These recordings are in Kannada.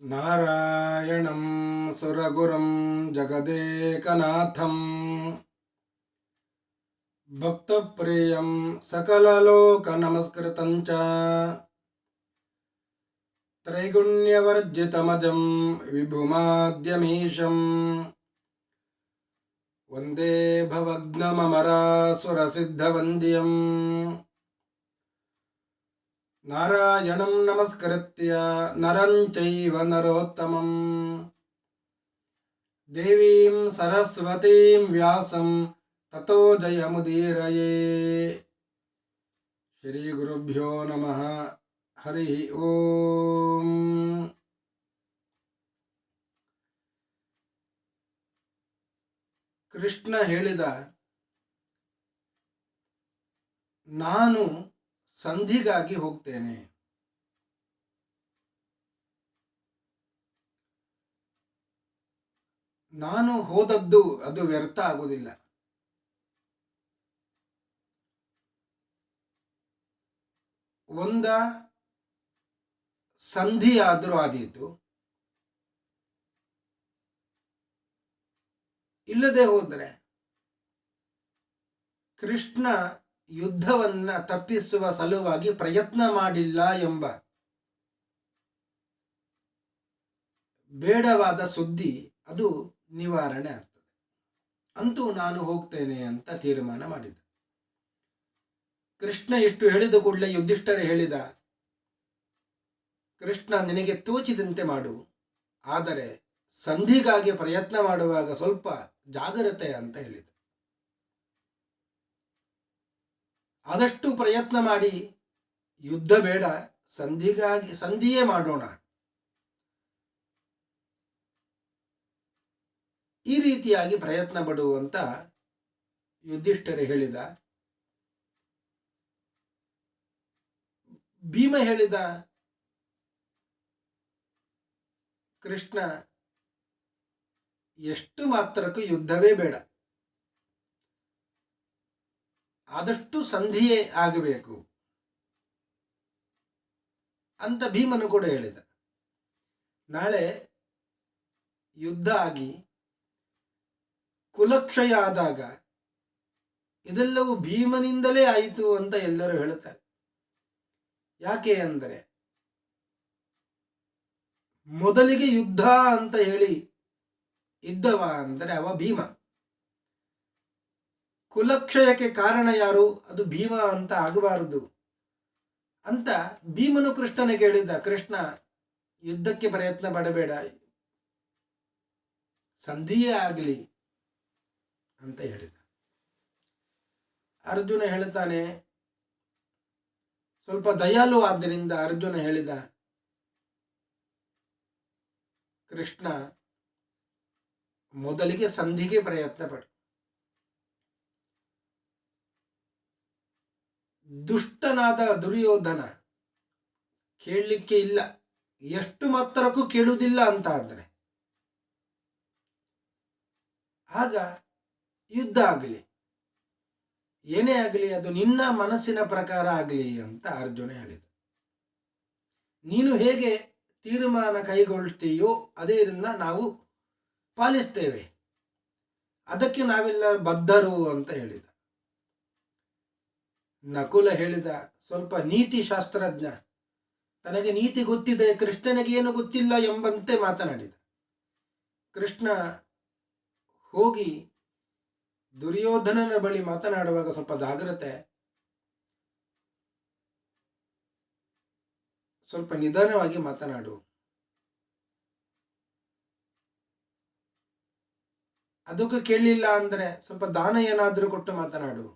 ನಾರಾಯಣಂ ಸುರಗುರುಂ ಜಗದೇಕನಾಥಂ ಭಕ್ತಪ್ರಿಯಂ ಸಕಲಲೋಕನಮಸ್ಕೃತಂಚ ತ್ರೈಗುಣ್ಯವರ್ಜಿತಮಜಂ ವಿಭುಮಾದ್ಯಮೀಶಂ ವಂದೇ ಭವಗ್ನಮರಾಸುರಸಿದ್ಧವಂದ್ಯಂ ನಾರಾಯಣಂ ನಮಸ್ಕೃತ್ಯ ನರಂ ಚೈವ ನರೋತ್ತಮಂ ದೇವೀಂ ಸರಸ್ವತೀಂ ವ್ಯಾಸಂ ತತೋ ಜಯಮುದೀರಯೇ. ಶ್ರೀ ಗುರುಭ್ಯೋ ನಮಃ. ಹರಿ ಓಂ. ಕೃಷ್ಣ ಹೇಳಿದ, ನಾನು ಸಂಧಿಗಾಗಿ ಹೋಗ್ತೇನೆ. ನಾನು ಹೋದದ್ದು ಅದು ವ್ಯರ್ಥ ಆಗುವುದಿಲ್ಲ. ಒಂದ ಸಂಧಿಯಾದರೂ ಆದೀತು, ಇಲ್ಲದೆ ಹೋದರೆ ಕೃಷ್ಣ ಯುದ್ಧವನ್ನ ತಪ್ಪಿಸುವ ಸಲುವಾಗಿ ಪ್ರಯತ್ನ ಮಾಡಿಲ್ಲ ಎಂಬ ಬೇಡವಾದ ಸುದ್ದಿ ಅದು ನಿವಾರಣೆ ಆಗ್ತದೆ. ಅಂತೂ ನಾನು ಹೋಗ್ತೇನೆ ಅಂತ ತೀರ್ಮಾನ ಮಾಡಿದ. ಕೃಷ್ಣ ಇಷ್ಟು ಹೇಳಿದ ಕೂಡಲೇ ಯುಧಿಷ್ಠಿರ ಹೇಳಿದ, ಕೃಷ್ಣ ನಿನಗೆ ತೋಚಿದಂತೆ ಮಾಡು, ಆದರೆ ಸಂಧಿಗಾಗಿ ಪ್ರಯತ್ನ ಮಾಡುವಾಗ ಸ್ವಲ್ಪ ಜಾಗ್ರತೆ ಅಂತ ಹೇಳಿದ. ಆದಷ್ಟು ಪ್ರಯತ್ನ ಮಾಡಿ ಯುದ್ಧ ಬೇಡ, ಸಂಧಿಯೇ ಮಾಡೋಣ, ಈ ರೀತಿಯಾಗಿ ಪ್ರಯತ್ನ ಪಡುವಂತ ಯುಧಿಷ್ಠಿರ ಹೇಳಿದ. ಭೀಮ ಹೇಳಿದ, ಕೃಷ್ಣ ಎಷ್ಟು ಮಾತ್ರಕ್ಕೂ ಯುದ್ಧವೇ ಬೇಡ, ಆದಷ್ಟು ಸಂಧಿಯೇ ಆಗಬೇಕು ಅಂತ ಭೀಮನು ಕೂಡ ಹೇಳಿದ. ನಾಳೆ ಯುದ್ಧ ಆಗಿ ಕುಲಕ್ಷಯ ಆದಾಗ ಇದೆಲ್ಲವೂ ಭೀಮನಿಂದಲೇ ಆಯಿತು ಅಂತ ಎಲ್ಲರೂ ಹೇಳುತ್ತಾರೆ. ಯಾಕೆ ಅಂದರೆ, ಮೊದಲಿಗೆ ಯುದ್ಧ ಅಂತ ಹೇಳಿ ಇದ್ದವ ಅಂದರೆ ಅವ ಭೀಮ. ಕುಲಕ್ಷಯಕ್ಕೆ ಕಾರಣ ಯಾರು? ಅದು ಭೀಮ ಅಂತ ಆಗಬಾರದು ಅಂತ ಭೀಮನು ಕೃಷ್ಣನಿಗೆ ಹೇಳಿದ, ಕೃಷ್ಣ ಯುದ್ಧಕ್ಕೆ ಪ್ರಯತ್ನ ಪಡಬೇಡ, ಸಂಧಿಯೇ ಆಗಲಿ ಅಂತ ಹೇಳಿದ. ಅರ್ಜುನ ಹೇಳ್ತಾನೆ, ಸ್ವಲ್ಪ ದಯಾಲು ಆದ್ದರಿಂದ ಅರ್ಜುನ ಹೇಳಿದ, ಕೃಷ್ಣ ಮೊದಲಿಗೆ ಸಂಧಿಗೆ ಪ್ರಯತ್ನ ಪಡು. ದುಷ್ಟನಾದ ದುರ್ಯೋಧನ ಕೇಳಲಿಕ್ಕೆ ಇಲ್ಲ, ಎಷ್ಟು ಮಾತ್ರಕ್ಕೂ ಕೇಳುವುದಿಲ್ಲ ಅಂತ ಅಂದರೆ ಆಗ ಯುದ್ಧ ಆಗಲಿ, ಏನೇ ಆಗಲಿ ಅದು ನಿನ್ನ ಮನಸ್ಸಿನ ಪ್ರಕಾರ ಆಗಲಿ ಅಂತ ಅರ್ಜುನ ಹೇಳಿದ. ನೀನು ಹೇಗೆ ತೀರ್ಮಾನ ಕೈಗೊಳ್ತೀಯೋ ಅದೇರಿಂದ ನಾವು ಪಾಲಿಸ್ತೇವೆ, ಅದಕ್ಕೆ ನಾವೆಲ್ಲ ಬದ್ಧರು ಅಂತ ಹೇಳಿದ. ನಕುಲ ಹೇಳಿದ, ಸ್ವಲ್ಪ ನೀತಿ ಶಾಸ್ತ್ರಜ್ಞ, ತನಗೆ ನೀತಿ ಗೊತ್ತಿದೆ, ಕೃಷ್ಣನಿಗೆ ಏನು ಗೊತ್ತಿಲ್ಲ ಎಂಬಂತೆ ಮಾತನಾಡಿದ. ಕೃಷ್ಣ ಹೋಗಿ ದುರ್ಯೋಧನನ ಬಳಿ ಮಾತನಾಡುವಾಗ ಸ್ವಲ್ಪ ಜಾಗ್ರತೆ, ಸ್ವಲ್ಪ ನಿಧಾನವಾಗಿ ಮಾತನಾಡು, ಅದಕ್ಕೂ ಕೇಳಲಿಲ್ಲ ಅಂದರೆ ಸ್ವಲ್ಪ ದಾನ ಏನಾದರೂ ಕೊಟ್ಟು ಮಾತನಾಡು,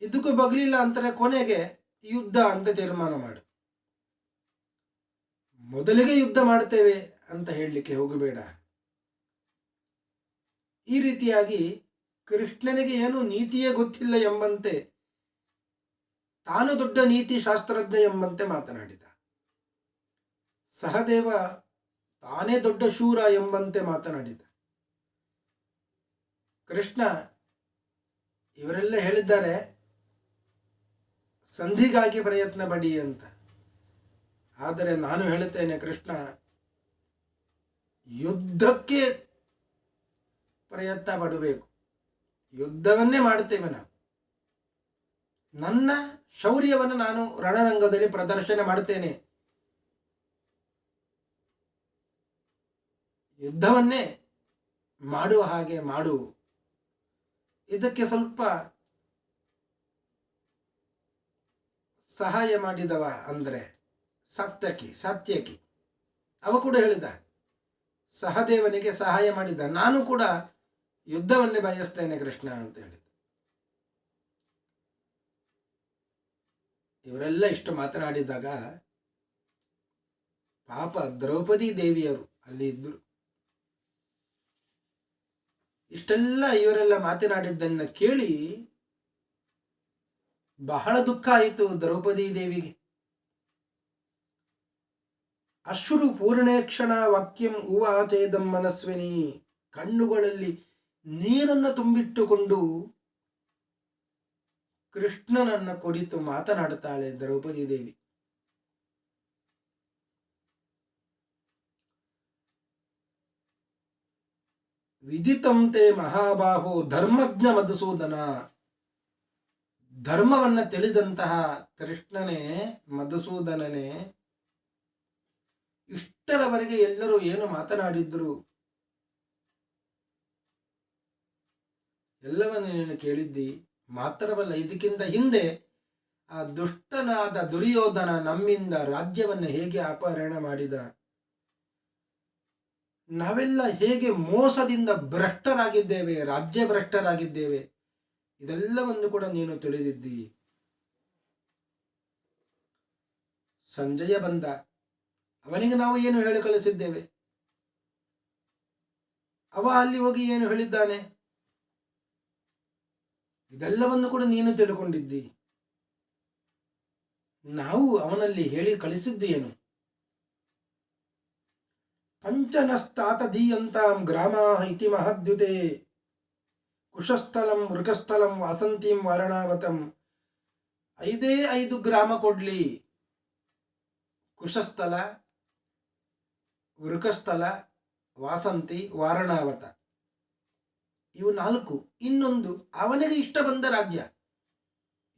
ಇದಕ್ಕೂ ಬಗ್ಲಿಲ್ಲ ಅಂತಾರೆ ಕೊನೆಗೆ ಯುದ್ಧ ಅಂತ ತೀರ್ಮಾನ ಮಾಡು. ಮೊದಲಿಗೆ ಯುದ್ಧ ಮಾಡ್ತೇವೆ ಅಂತ ಹೇಳಲಿಕ್ಕೆ ಹೋಗಬೇಡ. ಈ ರೀತಿಯಾಗಿ ಕೃಷ್ಣನಿಗೆ ಏನು ನೀತಿಯೇ ಗೊತ್ತಿಲ್ಲ ಎಂಬಂತೆ, ತಾನು ದೊಡ್ಡ ನೀತಿ ಶಾಸ್ತ್ರಜ್ಞ ಎಂಬಂತೆ ಮಾತನಾಡಿದ. ಸಹದೇವ ತಾನೇ ದೊಡ್ಡ ಶೂರ ಎಂಬಂತೆ ಮಾತನಾಡಿದ. ಕೃಷ್ಣ ಇವರೆಲ್ಲ ಹೇಳಿದ್ದಾರೆ ಸಂಧಿಗಾಗಿ ಪ್ರಯತ್ನ ಪಡಿ ಅಂತ, ಆದರೆ ನಾನು ಹೇಳುತ್ತೇನೆ, ಕೃಷ್ಣ ಯುದ್ಧಕ್ಕೆ ಪ್ರಯತ್ನ ಪಡಬೇಕು. ಯುದ್ಧವನ್ನೇ ಮಾಡುತ್ತೇವೆ ನಾವು. ನನ್ನ ಶೌರ್ಯವನ್ನು ನಾನು ರಣರಂಗದಲ್ಲಿ ಪ್ರದರ್ಶನ ಮಾಡುತ್ತೇನೆ. ಯುದ್ಧವನ್ನೇ ಮಾಡುವ ಹಾಗೆ ಮಾಡು. ಇದಕ್ಕೆ ಸ್ವಲ್ಪ ಸಹಾಯ ಮಾಡಿದವ ಅಂದರೆ ಸಾತ್ಯಕಿ ಅವ ಕೂಡ ಹೇಳಿದ, ಸಹದೇವನಿಗೆ ಸಹಾಯ ಮಾಡಿದ. ನಾನು ಕೂಡ ಯುದ್ಧವನ್ನೇ ಬಯಸ್ತೇನೆ ಕೃಷ್ಣ ಅಂತ ಹೇಳಿದ. ಇವರೆಲ್ಲ ಇಷ್ಟು ಮಾತನಾಡಿದಾಗ ಪಾಪ ದ್ರೌಪದಿ ದೇವಿಯರು ಅಲ್ಲಿ ಇದ್ದರು. ಇಷ್ಟೆಲ್ಲ ಇವರೆಲ್ಲ ಮಾತನಾಡಿದ್ದನ್ನು ಕೇಳಿ ಬಹಳ ದುಃಖ ಆಯಿತು ದ್ರೌಪದಿ ದೇವಿಗೆ. ಅಶ್ರು ಪೂರ್ಣೇಕ್ಷಣ ವಾಕ್ಯಂ ಉವಾಚೇದಂ ಮನಸ್ವಿನಿ, ಕಣ್ಣುಗಳಲ್ಲಿ ನೀರನ್ನು ತುಂಬಿಟ್ಟುಕೊಂಡು ಕೃಷ್ಣನನ್ನ ಕುರಿತು ಮಾತನಾಡುತ್ತಾಳೆ ದ್ರೌಪದಿ ದೇವಿ. ವಿದಿತಂತೆ ಮಹಾಬಾಹೋ ಧರ್ಮಜ್ಞ ಮಧುಸೂದನ, ಧರ್ಮವನ್ನ ತಿಳಿದಂತಹ ಕೃಷ್ಣನೇ, ಮಧುಸೂದನನೇ, ಇಷ್ಟರವರೆಗೆ ಎಲ್ಲರೂ ಏನು ಮಾತನಾಡಿದ್ರು ಎಲ್ಲವನ್ನು ನೀನು ಕೇಳಿದ್ದಿ. ಮಾತ್ರವಲ್ಲ, ಇದಕ್ಕಿಂತ ಹಿಂದೆ ಆ ದುಷ್ಟನಾದ ದುರ್ಯೋಧನ ನಮ್ಮಿಂದ ರಾಜ್ಯವನ್ನು ಹೇಗೆ ಅಪಹರಣ ಮಾಡಿದ, ನಾವೆಲ್ಲ ಹೇಗೆ ಮೋಸದಿಂದ ಭ್ರಷ್ಟರಾಗಿದ್ದೇವೆ, ರಾಜ್ಯ ಭ್ರಷ್ಟರಾಗಿದ್ದೇವೆ, ಇದೆಲ್ಲವನ್ನು ಕೂಡ ನೀನು ತಿಳಿದಿದ್ದಿ. ಸಂಜಯ ಬಂದ, ಅವನಿಗೆ ನಾವು ಏನು ಹೇಳಿ ಕಳಿಸಿದ್ದೇವೆ, ಅವ ಅಲ್ಲಿ ಹೋಗಿ ಏನು ಹೇಳಿದ್ದಾನೆ, ಇದೆಲ್ಲವನ್ನು ಕೂಡ ನೀನು ತಿಳ್ಕೊಂಡಿದ್ದಿ. ನಾವು ಅವನಲ್ಲಿ ಹೇಳಿ ಕಳಿಸಿದ್ದು ಏನು? ಪಂಚನಸ್ತಾತಧೀಯಂತಾಂ ಗ್ರಾಮಾ ಇತಿ ಮಹದ್ಯುತೆ ಕುಶಸ್ಥಲಂ ವೃಕಸ್ಥಲಂ ವಾಸಂತೀಂ ವಾರಣಾವತಂ. 5 ಗ್ರಾಮ ಕೊಡ್ಲಿ, ಕುಶಸ್ಥಲ, ವೃಕಸ್ಥಲ, ವಾಸಂತಿ, ವಾರಣಾವತ, ಇವು 4. ಇನ್ನೊಂದು ಅವನಿಗೆ ಇಷ್ಟ ಬಂದ ರಾಜ್ಯ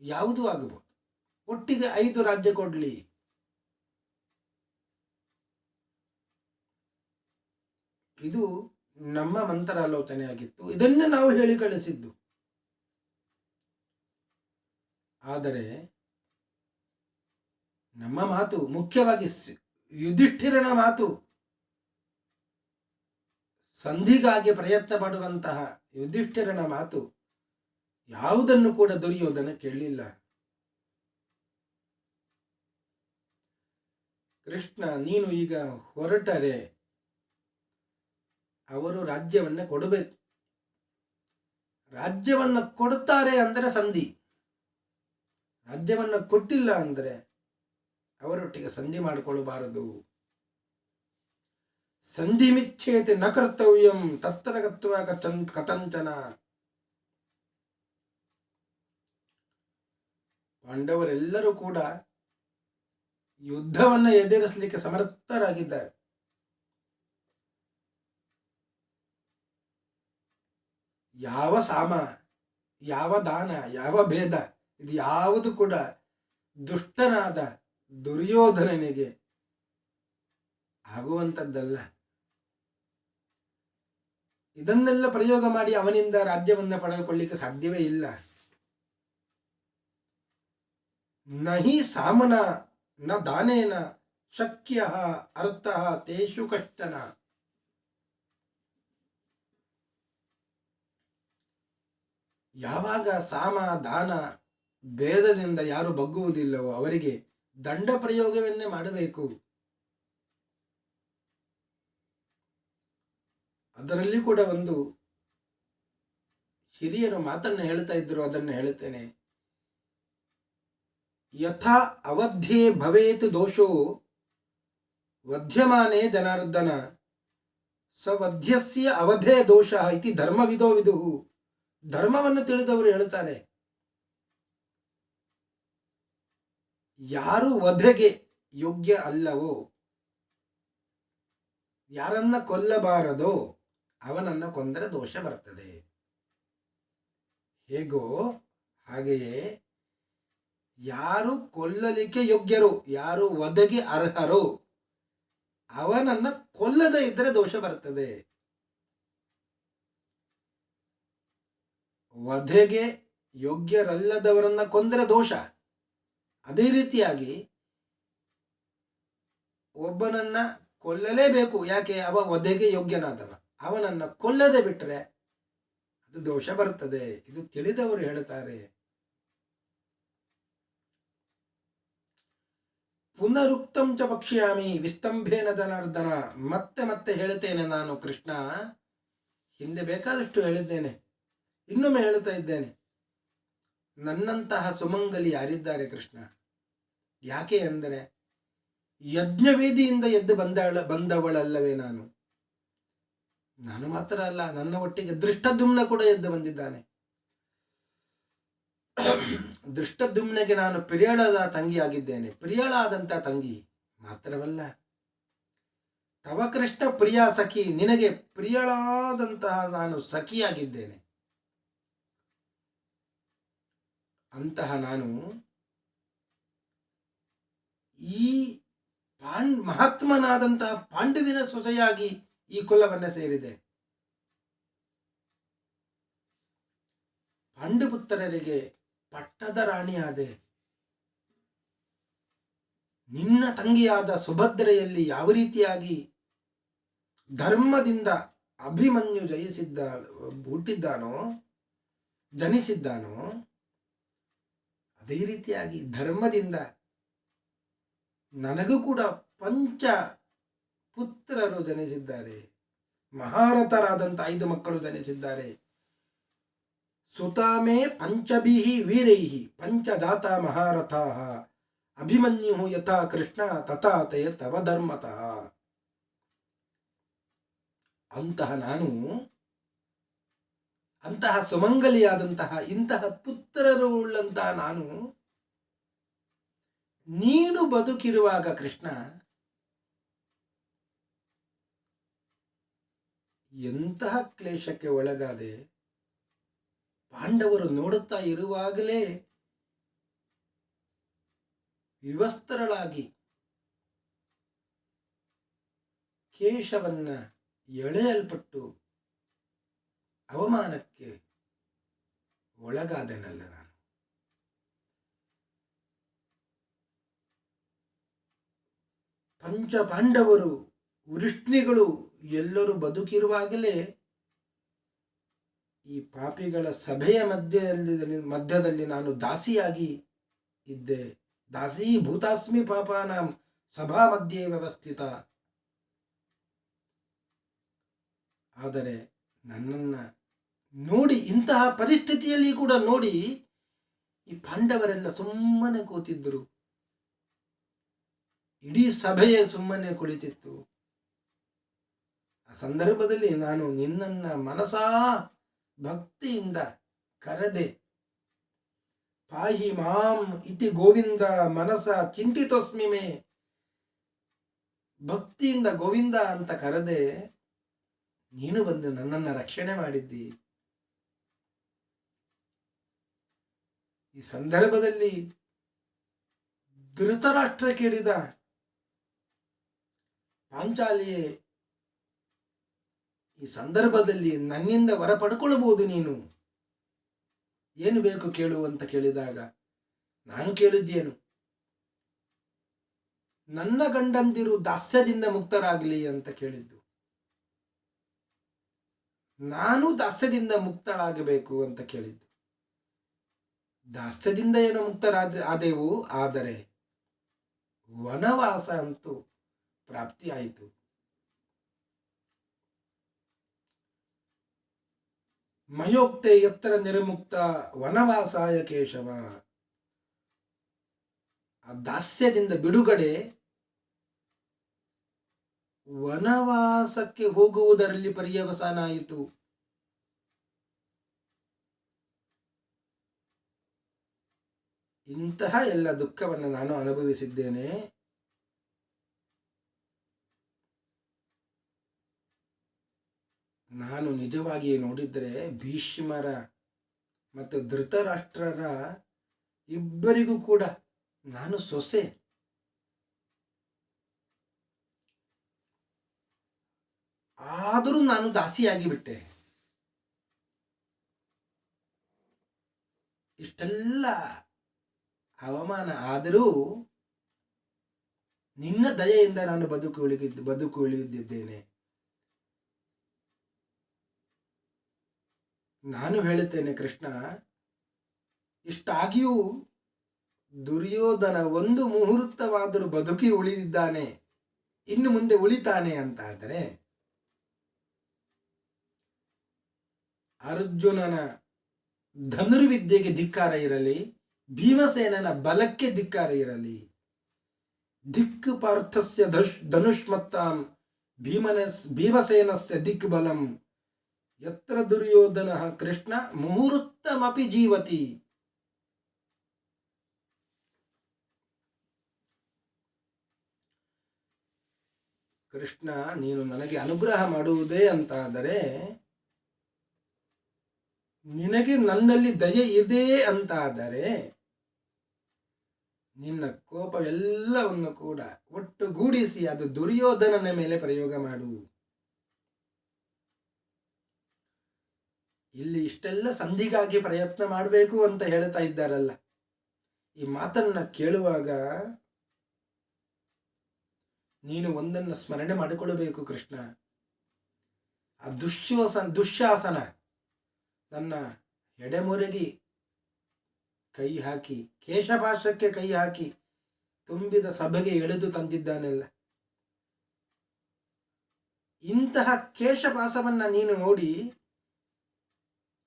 ಯಾವುದೂ ಆಗಬಹುದು. ಒಟ್ಟಿಗೆ 5 ರಾಜ್ಯ ಕೊಡ್ಲಿ. ಇದು ನಮ್ಮ ಮಂತ್ರಾಲೋಚನೆ ಆಗಿತ್ತು. ಇದನ್ನೇ ನಾವು ಹೇಳಿ ಕಳಿಸಿದ್ದು. ಆದರೆ ನಮ್ಮ ಮಾತು, ಮುಖ್ಯವಾಗಿ ಯುಧಿಷ್ಠಿರನ ಮಾತು, ಸಂಧಿಗಾಗಿ ಪ್ರಯತ್ನ ಪಡುವಂತಹ ಯುಧಿಷ್ಠಿರನ ಮಾತು ಯಾವುದನ್ನು ಕೂಡ ದುರ್ಯೋಧನ ಕೇಳಲಿಲ್ಲ. ಕೃಷ್ಣ, ನೀನು ಈಗ ಹೊರಟರೆ ಅವರು ರಾಜ್ಯವನ್ನು ಕೊಡಬೇಕು. ರಾಜ್ಯವನ್ನು ಕೊಡುತ್ತಾರೆ ಅಂದರೆ ಸಂಧಿ, ರಾಜ್ಯವನ್ನು ಕೊಟ್ಟಿಲ್ಲ ಅಂದರೆ ಅವರೊಟ್ಟಿಗೆ ಸಂಧಿ ಮಾಡಿಕೊಳ್ಳಬಾರದು. ಸಂಧಿ ಮಿಚ್ಛೇತಿ ನ ಕರ್ತವ್ಯಂ ತತ್ರ ಗತ್ವ ಕಥಂಚನ. ಪಾಂಡವರೆಲ್ಲರೂ ಕೂಡ ಯುದ್ಧವನ್ನು ಎದುರಿಸಲಿಕ್ಕೆ ಸಮರ್ಥರಾಗಿದ್ದಾರೆ. ಯಾವ ಸಾಮ, ಯಾವ ದಾನ, ಯಾವ ಭೇದ, ಇದು ಯಾವುದು ಕೂಡ ದುಷ್ಟನಾದ ದುರ್ಯೋಧನನಿಗೆ ಆಗುವಂಥದ್ದಲ್ಲ. ಇದನ್ನೆಲ್ಲ ಪ್ರಯೋಗ ಮಾಡಿ ಅವನಿಂದ ರಾಜ್ಯವನ್ನು ಪಡೆದುಕೊಳ್ಳಿಕ್ಕೆ ಸಾಧ್ಯವೇ ಇಲ್ಲ. ನಹಿ ಸಾಮನ ನ ದಾನೇನ ಶಕ್ಯ ಅರ್ಥಃ ತೇಷು ಕಷ್ಟನ. ಯಾವಾಗ ಸಾಮ ದಾನ ಭೇದದಿಂದ ಯಾರು ಬಗ್ಗುವುದಿಲ್ಲವೋ ಅವರಿಗೆ ದಂಡ ಪ್ರಯೋಗವನ್ನೇ ಮಾಡಬೇಕು. ಅದರಲ್ಲಿ ಕೂಡ ಒಂದು ಹಿರಿಯರು ಮಾತನ್ನು ಹೇಳ್ತಾ ಇದ್ರು, ಅದನ್ನು ಹೇಳುತ್ತೇನೆ. ಯಥಾ ಅವಧ್ಯೆ ಭವೇತ್ ದೋಷೋ ವಧ್ಯಮಾನೇ ಜನಾರ್ದನ ಸವಧ್ಯಸ್ಯ ಅವಧೇ ದೋಷ ಇತಿ ಧರ್ಮವಿದೋ ವಿದುಹು. ಧರ್ಮವನ್ನು ತಿಳಿದವರು ಹೇಳ್ತಾರೆ, ಯಾರು ವಧೆಗೆ ಯೋಗ್ಯ ಅಲ್ಲವೋ, ಯಾರನ್ನ ಕೊಲ್ಲಬಾರದೋ ಅವನನ್ನ ಕೊಂದರೆ ದೋಷ ಬರ್ತದೆ. ಹೇಗೋ ಹಾಗೆಯೇ ಯಾರು ಕೊಲ್ಲಲಿಕ್ಕೆ ಯೋಗ್ಯರು, ಯಾರು ವಧೆಗೆ ಅರ್ಹರು ಅವನನ್ನ ಕೊಲ್ಲದೇ ಇದ್ದರೆ ದೋಷ ಬರ್ತದೆ. ವಧೆಗೆ ಯೋಗ್ಯರಲ್ಲದವರನ್ನ ಕೊಂದರೆ ದೋಷ. ಅದೇ ರೀತಿಯಾಗಿ ಒಬ್ಬನನ್ನ ಕೊಲ್ಲಲೇಬೇಕು, ಯಾಕೆ? ಅವ ವಧೆಗೆ ಯೋಗ್ಯನಾದವ. ಅವನನ್ನ ಕೊಲ್ಲದೆ ಬಿಟ್ಟರೆ ಅದು ದೋಷ ಬರ್ತದೆ. ಇದು ತಿಳಿದವರು ಹೇಳುತ್ತಾರೆ. ಪುನರುಕ್ತಂ ಚ ಪಕ್ಷ್ಯಾಮಿ ವಿಸ್ತಂಭೇನ ಜನಾರ್ದನ. ಮತ್ತೆ ಮತ್ತೆ ಹೇಳುತ್ತೇನೆ ನಾನು ಕೃಷ್ಣ. ಹಿಂದೆ ಬೇಕಾದಷ್ಟು ಹೇಳಿದ್ದೇನೆ, ಇನ್ನೊಮ್ಮೆ ಹೇಳುತ್ತಾ ಇದ್ದೇನೆ. ನನ್ನಂತಹ ಸುಮಂಗಲಿ ಯಾರಿದ್ದಾರೆ ಕೃಷ್ಣ? ಯಾಕೆ ಅಂದರೆ ಯಜ್ಞವೇದಿಯಿಂದ ಎದ್ದು ಬಂದವಳಲ್ಲವೇ ನಾನು. ನಾನು ಮಾತ್ರ ಅಲ್ಲ, ನನ್ನ ಒಟ್ಟಿಗೆ ದೃಷ್ಟದ್ಯುಮ್ನ ಕೂಡ ಎದ್ದು ಬಂದಿದ್ದಾನೆ. ದೃಷ್ಟದ್ಯುಮ್ನೆಗೆ ನಾನು ಪ್ರಿಯಳದ ತಂಗಿಯಾಗಿದ್ದೇನೆ. ಪ್ರಿಯಳಾದಂಥ ತಂಗಿ ಮಾತ್ರವಲ್ಲ, ತವ ಕೃಷ್ಣ ಪ್ರಿಯ ಸಖಿ, ನಿನಗೆ ಪ್ರಿಯಳಾದಂತಹ ನಾನು ಸಖಿಯಾಗಿದ್ದೇನೆ. ಅಂತಹ ನಾನು ಈ ಮಹಾತ್ಮನಾದಂತಹ ಪಾಂಡುವಿನ ಸೊಸೆಯಾಗಿ ಈ ಕುಲವನ್ನ ಸೇರಿದೆ. ಪಾಂಡುಪುತ್ರರಿಗೆ ಪಟ್ಟದ ರಾಣಿಯಾದೆ. ನಿನ್ನ ತಂಗಿಯಾದ ಸುಭದ್ರೆಯಲ್ಲಿ ಯಾವ ರೀತಿಯಾಗಿ ಧರ್ಮದಿಂದ ಅಭಿಮನ್ಯು ಜನಿಸಿದ್ದಾನೋ ಅದೇ ರೀತಿಯಾಗಿ ಧರ್ಮದಿಂದ ನನಗೂ ಕೂಡ ಪಂಚ ಪುತ್ರರು ಜನಿಸಿದ್ದಾರೆ. ಮಹಾರಥರಾದಂಥ 5 ಮಕ್ಕಳು ಜನಿಸಿದ್ದಾರೆ. ಸುತಾಮೇ ಪಂಚಭಿಹಿ ವೀರೈಹಿ ಪಂಚಜಾತ ಮಹಾರಥಾಃ ಅಭಿಮನ್ಯು ಯಥಾ ಕೃಷ್ಣ ತಥಾ ತೇ ತವ ಧರ್ಮತಃ. ಅಂತಹ ನಾನು, ಅಂತಹ ಸುಮಂಗಲಿಯಾದಂತಹ ಇಂತಹ ಪುತ್ರರು ಉಳ್ಳಂತಹ ನಾನು ನೀನು ಬದುಕಿರುವಾಗ ಕೃಷ್ಣ ಎಂತಹ ಕ್ಲೇಶಕ್ಕೆ ಒಳಗಾದೆ. ಪಾಂಡವರು ನೋಡುತ್ತಾ ಇರುವಾಗಲೇ ವಿವಸ್ತ್ರಳಾಗಿ ಕೇಶವನ್ನ ಎಳೆಯಲ್ಪಟ್ಟು ಅವಮಾನಕ್ಕೆ ಒಳಗಾದೆನಲ್ಲ ನಾನು. ಪಂಚ ಪಾಂಡವರು, ವೃಷ್ಣಿಗಳು ಎಲ್ಲರೂ ಬದುಕಿರುವಾಗಲೇ ಈ ಪಾಪಿಗಳ ಸಭೆಯ ಮಧ್ಯದಲ್ಲಿ ನಾನು ದಾಸಿಯಾಗಿ ಇದ್ದೆ. ದಾಸಿ ಭೂತಾಸ್ಮಿ ಪಾಪಾನಾಂ ಸಭಾ ಮಧ್ಯೆ ವ್ಯವಸ್ಥಿತ. ಆದರೆ ನನ್ನನ್ನ ನೋಡಿ, ಇಂತಹ ಪರಿಸ್ಥಿತಿಯಲ್ಲಿ ಕೂಡ ನೋಡಿ ಈ ಪಾಂಡವರೆಲ್ಲ ಸುಮ್ಮನೆ ಕೂತಿದ್ದರು. ಇಡೀ ಸಭೆಯೇ ಸುಮ್ಮನೆ ಕುಳಿತಿತ್ತು. ಆ ಸಂದರ್ಭದಲ್ಲಿ ನಾನು ನಿನ್ನನ್ನ ಮನಸಾ ಭಕ್ತಿಯಿಂದ ಕರೆದೆ. ಪಾಹಿ ಮಾಂ ಇತಿ ಗೋವಿಂದ ಮನಸ ಚಿಂತಿತೋಸ್ಮಿ ಮೇ. ಭಕ್ತಿಯಿಂದ ಗೋವಿಂದ ಅಂತ ಕರೆದೆ. ನೀನು ಬಂದು ನನ್ನನ್ನು ರಕ್ಷಣೆ ಮಾಡಿದ್ದಿ. ಈ ಸಂದರ್ಭದಲ್ಲಿ ಧೃತರಾಷ್ಟ್ರ ಕೇಳಿದ, ಪಾಂಚಾಲಿಯೇ, ಈ ಸಂದರ್ಭದಲ್ಲಿ ನನ್ನಿಂದ ವರ ಪಡ್ಕೊಳ್ಬಹುದು, ನೀನು ಏನು ಬೇಕು ಕೇಳು ಅಂತ ಕೇಳಿದಾಗ ನಾನು ಕೇಳಿದ್ದೇನು, ನನ್ನ ಗಂಡಂದಿರು ದಾಸ್ಯದಿಂದ ಮುಕ್ತರಾಗಲಿ ಅಂತ ಕೇಳಿದ್ದು. ನಾನು ದಾಸ್ಯದಿಂದ ಮುಕ್ತರಾಗಬೇಕು ಅಂತ ಕೇಳಿದ್ದು. ದಾಸ್ಯದಿಂದ ಏನೋ ಆದೆವು, ಆದರೆ ವನವಾಸ ಅಂತೂ ಪ್ರಾಪ್ತಿಯಾಯಿತು. ಮಯೋಕ್ತೆ ಯತ್ರ ನಿರ್ಮುಕ್ತ ವನವಾಸಾಯ ಕೇಶವ. ಆ ದಾಸ್ಯದಿಂದ ಬಿಡುಗಡೆ ವನವಾಸಕ್ಕೆ ಹೋಗುವುದರಲ್ಲಿ ಪರ್ಯವಸಾನ ಆಯಿತು. ಇಂತಹ ಎಲ್ಲ ದುಃಖವನ್ನು ನಾನು ಅನುಭವಿಸಿದ್ದೇನೆ. ನಾನು ನಿಜವಾಗಿ ನೋಡಿದರೆ ಭೀಷ್ಮರ ಮತ್ತು ಧೃತರಾಷ್ಟ್ರರ ಇಬ್ಬರಿಗೂ ಕೂಡ ನಾನು ಸೊಸೆ. ಆದರೂ ನಾನು ದಾಸಿಯಾಗಿ ಬಿಟ್ಟೆ. ಇಷ್ಟೆಲ್ಲ ಅವಮಾನ ಆದರೂ ನಿನ್ನ ದಯೆಯಿಂದ ನಾನು ಬದುಕು ಉಳಿದಿದ್ದೇನೆ. ನಾನು ಹೇಳುತ್ತೇನೆ ಕೃಷ್ಣ, ಇಷ್ಟಾಗಿಯೂ ದುರ್ಯೋಧನ ಒಂದು ಮುಹೂರ್ತವಾದರೂ ಬದುಕಿ ಉಳಿದಿದ್ದಾನೆ, ಇನ್ನು ಮುಂದೆ ಉಳಿತಾನೆ ಅಂತ ಆದರೆ ಅರ್ಜುನನ ಧನುರ್ವಿದ್ಯೆಗೆ ಧಿಕ್ಕಾರ ಇರಲಿ, ಭೀಮಸೇನನ ಬಲಕ್ಕೆ ಧಿಕ್ಕಾರ ಇರಲಿ. ದಿಕ್ ಪಾರ್ಥಸ್ಯ ಧನುಷ್ಮತ್ತಾಂ ಭೀಮಸೇನಸ್ಯ ದಿಕ್ ಬಲಂ ಯತ್ರ ದುರ್ಯೋಧನ ಕೃಷ್ಣ ಮುಹೂರ್ತಮಪಿ ಜೀವತಿ. ಕೃಷ್ಣ, ನೀನು ನನಗೆ ಅನುಗ್ರಹ ಮಾಡುವುದೇ ಅಂತಾದರೆ, ನಿನಗೆ ನನ್ನಲ್ಲಿ ದಯೆ ಇದೆ ಅಂತಾದರೆ ನಿನ್ನ ಕೋಪವೆಲ್ಲವನ್ನು ಕೂಡ ಒಟ್ಟುಗೂಡಿಸಿ ಅದು ದುರ್ಯೋಧನನ ಮೇಲೆ ಪ್ರಯೋಗ ಮಾಡು. ಇಲ್ಲಿ ಇಷ್ಟೆಲ್ಲ ಸಂಧಿಗಾಗಿ ಪ್ರಯತ್ನ ಮಾಡಬೇಕು ಅಂತ ಹೇಳ್ತಾ ಇದ್ದಾರಲ್ಲ, ಈ ಮಾತನ್ನ ಕೇಳುವಾಗ ನೀನು ಒಂದನ್ನು ಸ್ಮರಣೆ ಮಾಡಿಕೊಳ್ಳಬೇಕು ಕೃಷ್ಣ. ಆ ದುಶ್ಯಾಸನ ನನ್ನ ಎಡೆಮುರಗಿ ಕೈ ಹಾಕಿ, ಕೇಶಪಾಶಕ್ಕೆ ಕೈ ಹಾಕಿ ತುಂಬಿದ ಸಭೆಗೆ ಎಳೆದು ತಂದಿದ್ದಾನೆಲ್ಲ. ಇಂತಹ ಕೇಶಪಾಸವನ್ನ ನೀನು ನೋಡಿ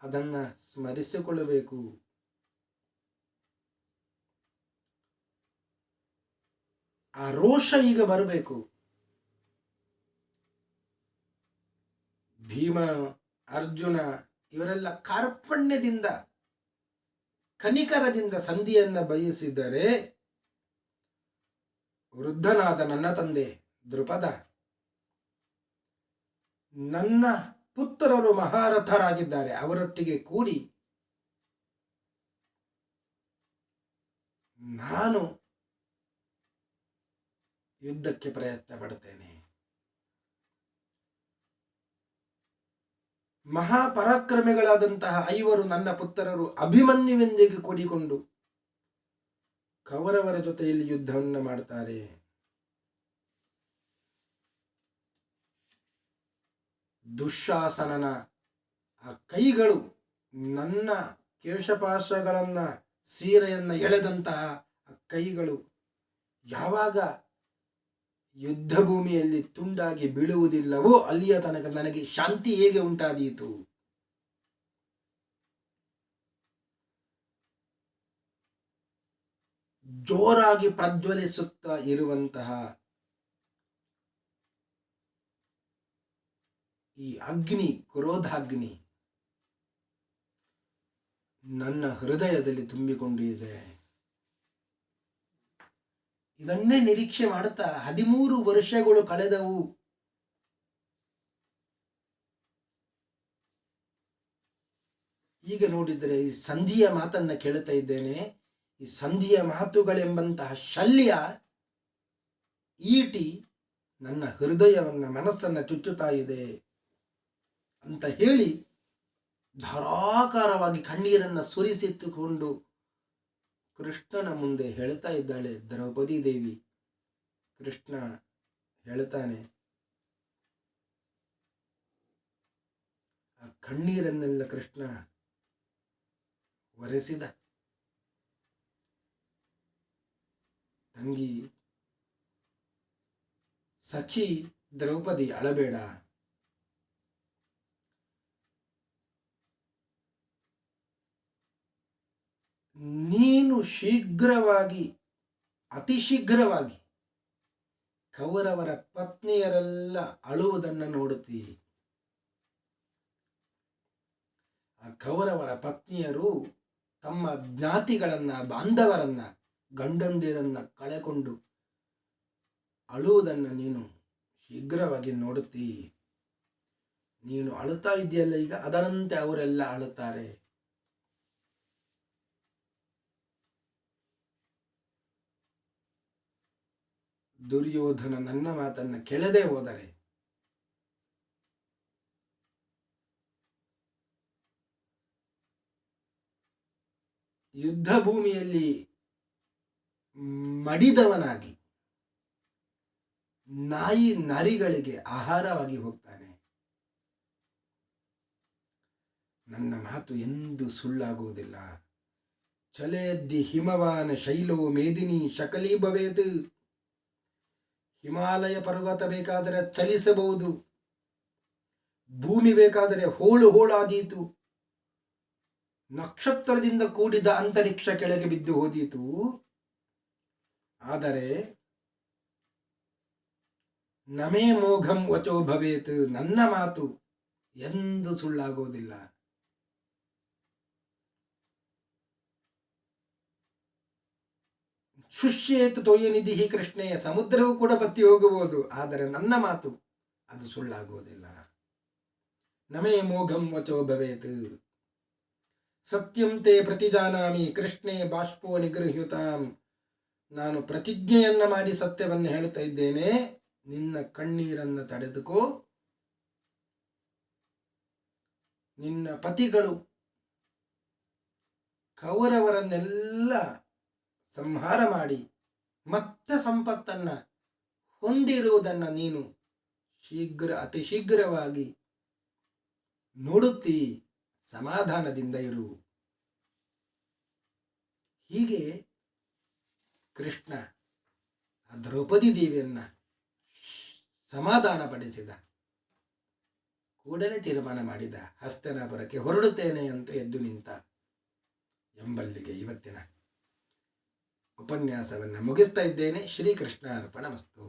ಅದನ್ನ ಸ್ಮರಿಸಿಕೊಳ್ಳಬೇಕು. ಆ ರೋಷ ಈಗ ಬರಬೇಕು. ಭೀಮ, ಅರ್ಜುನ ಇವರೆಲ್ಲ ಕಾರ್ಪಣ್ಯದಿಂದ, ಕನಿಕರದಿಂದ ಸಂಧಿಯನ್ನ ಬಯಸಿದರೆ, ವೃದ್ಧನಾದ ನನ್ನ ತಂದೆ ದೃಪದ, ನನ್ನ ಪುತ್ರರು ಮಹಾರಥರಾಗಿದ್ದಾರೆ, ಅವರೊಟ್ಟಿಗೆ ಕೂಡಿ ನಾನು ಯುದ್ಧಕ್ಕೆ ಪ್ರಯತ್ನ ಪಡುತ್ತೇನೆ. ಮಹಾಪರಾಕ್ರಮಿಗಳಾದಂತಹ 5 ನನ್ನ ಪುತ್ರರು ಅಭಿಮನ್ಯುವಿನೊಂದಿಗೆ ಕೂಡಿಕೊಂಡು ಕೌರವರ ಜೊತೆಯಲ್ಲಿ ಯುದ್ಧವನ್ನು ಮಾಡುತ್ತಾರೆ. ದುಶ್ಯಾಸನನ ಆ ಕೈಗಳು ನನ್ನ ಕೇಶಪಾಶಗಳನ್ನ, ಸೀರೆಯನ್ನ ಎಳೆದಂತಹ ಕೈಗಳು ಯಾವಾಗ ಯುದ್ಧ ಭೂಮಿಯಲ್ಲಿ ತುಂಡಾಗಿ ಬೀಳುವುದಿಲ್ಲವೋ ಅಲ್ಲಿಯ ತನಕ ನನಗೆ ಶಾಂತಿ ಹೇಗೆ ಉಂಟಾದೀತು? ಜೋರಾಗಿ ಪ್ರಜ್ವಲಿಸುತ್ತಾ ಇರುವಂತಹ ಈ ಅಗ್ನಿ, ಕ್ರೋಧಾಗ್ನಿ ನನ್ನ ಹೃದಯದಲ್ಲಿ ತುಂಬಿಕೊಂಡು ಇದೆ. ಇದನ್ನೇ ನಿರೀಕ್ಷೆ ಮಾಡುತ್ತಾ 13 ವರ್ಷಗಳು ಕಳೆದವು. ಈಗ ನೋಡಿದರೆ ಈ ಸಂಧಿಯ ಮಾತನ್ನ ಕೇಳುತ್ತಾ ಇದ್ದೇನೆ. ಈ ಸಂಧಿಯ ಮಾತುಗಳೆಂಬಂತಹ ಶಲ್ಯ, ಈಟಿ ನನ್ನ ಹೃದಯವನ್ನ, ಮನಸ್ಸನ್ನ ಚುಚ್ಚುತ್ತಾ ಇದೆ ಅಂತ ಹೇಳಿ ಧಾರಾಕಾರವಾಗಿ ಕಣ್ಣೀರನ್ನ ಸುರಿಸಿಟ್ಟುಕೊಂಡು ಕೃಷ್ಣನ ಮುಂದೆ ಹೇಳ್ತಾ ಇದ್ದಾಳೆ ದ್ರೌಪದಿ ದೇವಿ. ಕೃಷ್ಣ ಹೇಳ್ತಾನೆ, ಆ ಕಣ್ಣೀರನ್ನೆಲ್ಲ ಕೃಷ್ಣ ಒರೆಸಿದ. ತಂಗಿ, ಸಖಿ ದ್ರೌಪದಿ, ಅಳಬೇಡ. ನೀನು ಶೀಘ್ರವಾಗಿ, ಅತಿ ಶೀಘ್ರವಾಗಿ ಕೌರವರ ಪತ್ನಿಯರೆಲ್ಲ ಅಳುವುದನ್ನು ನೋಡುತ್ತೀ. ಆ ಕೌರವರ ಪತ್ನಿಯರು ತಮ್ಮ ಜ್ಞಾತಿಗಳನ್ನ, ಬಾಂಧವರನ್ನ, ಗಂಡಂದಿರನ್ನ ಕಳೆಕೊಂಡು ಅಳುವುದನ್ನು ನೀನು ಶೀಘ್ರವಾಗಿ ನೋಡುತ್ತೀ. ನೀನು ಅಳುತ್ತಾ ಇದೆಯಲ್ಲ ಈಗ, ಅದರಂತೆ ಅವರೆಲ್ಲ ಅಳುತ್ತಾರೆ. ದುರ್ಯೋಧನ ನನ್ನ ಮಾತನ್ನು ಕೇಳದೆ ಹೋದರೆ ಯುದ್ಧ ಭೂಮಿಯಲ್ಲಿ ಮಡಿದವನಾಗಿ ನಾಯಿ ನರಿಗಳಿಗೆ ಆಹಾರವಾಗಿ ಹೋಗ್ತಾನೆ. ನನ್ನ ಮಾತು ಎಂದು ಸುಳ್ಳಾಗುವುದಿಲ್ಲ. ಚಲೆಯದ್ದಿ ಹಿಮವಾನ ಶೈಲೋ ಮೇದಿನಿ ಶಕಲಿ ಭವೇತ್. ಹಿಮಾಲಯ ಪರ್ವತ ಬೇಕಾದರೆ ಚಲಿಸಬಹುದು, ಭೂಮಿ ಬೇಕಾದರೆ ಹೋಳು ಹೋಳಾದೀತು, ನಕ್ಷತ್ರದಿಂದ ಕೂಡಿದ ಅಂತರಿಕ್ಷ ಕೆಳಗೆ ಬಿದ್ದು ಹೋದೀತು. ಆದರೆ ನಮೇ ಮೋಘಂ ವಚೋ ಭವೇತ್, ನನ್ನ ಮಾತು ಎಂದು ಸುಳ್ಳಾಗೋದಿಲ್ಲ. ಶುಷ್ಯೇತು ತೋಯನಿಧಿ ಕೃಷ್ಣೇ, ಸಮುದ್ರವೂ ಕೂಡ ಬತ್ತಿ ಹೋಗಬಹುದು, ಆದರೆ ನನ್ನ ಮಾತು ಅದು ಸುಳ್ಳಾಗುವುದಿಲ್ಲ. ನಮೇ ಮೋಘಂ ವಚೋ ಭವೇತ್. ಸತ್ಯಂ ತೇ ಪ್ರತಿಜಾನಾಮಿ ಕೃಷ್ಣೇ ಬಾಷ್ಪೋ ನಿಗೃಹ್ಯುತಾಂ. ನಾನು ಪ್ರತಿಜ್ಞೆಯನ್ನ ಮಾಡಿ ಸತ್ಯವನ್ನು ಹೇಳ್ತಾ ಇದ್ದೇನೆ, ನಿನ್ನ ಕಣ್ಣೀರನ್ನು ತಡೆದುಕೋ. ನಿನ್ನ ಪತಿಗಳು ಕೌರವರನ್ನೆಲ್ಲ ಸಂಹಾರ ಮಾಡಿ ಮತ್ತೆ ಸಂಪತ್ತನ್ನ ಹೊಂದಿರುವುದನ್ನು ನೀನು ಅತಿ ಶೀಘ್ರವಾಗಿ ನೋಡುತ್ತೀ, ಸಮಾಧಾನದಿಂದ ಇರು. ಹೀಗೆ ಕೃಷ್ಣ ದ್ರೌಪದಿ ದೇವಿಯನ್ನ ಸಮಾಧಾನ ಪಡಿಸಿದ. ಕೂಡಲೇ ತೀರ್ಮಾನ ಮಾಡಿದ, ಹಸ್ತಿನಾಪುರಕ್ಕೆ ಹೊರಡುತ್ತೇನೆ ಅಂತ ಎದ್ದು ನಿಂತ. ಎಂಬಲ್ಲಿಗೆ ಇವತ್ತಿನ ಉಪನ್ಯಾಸವನ್ನು ಮುಗಿಸ್ತಾ ಇದ್ದೇನೆ. ಶ್ರೀಕೃಷ್ಣ ಅರ್ಪಣಮಸ್ತು.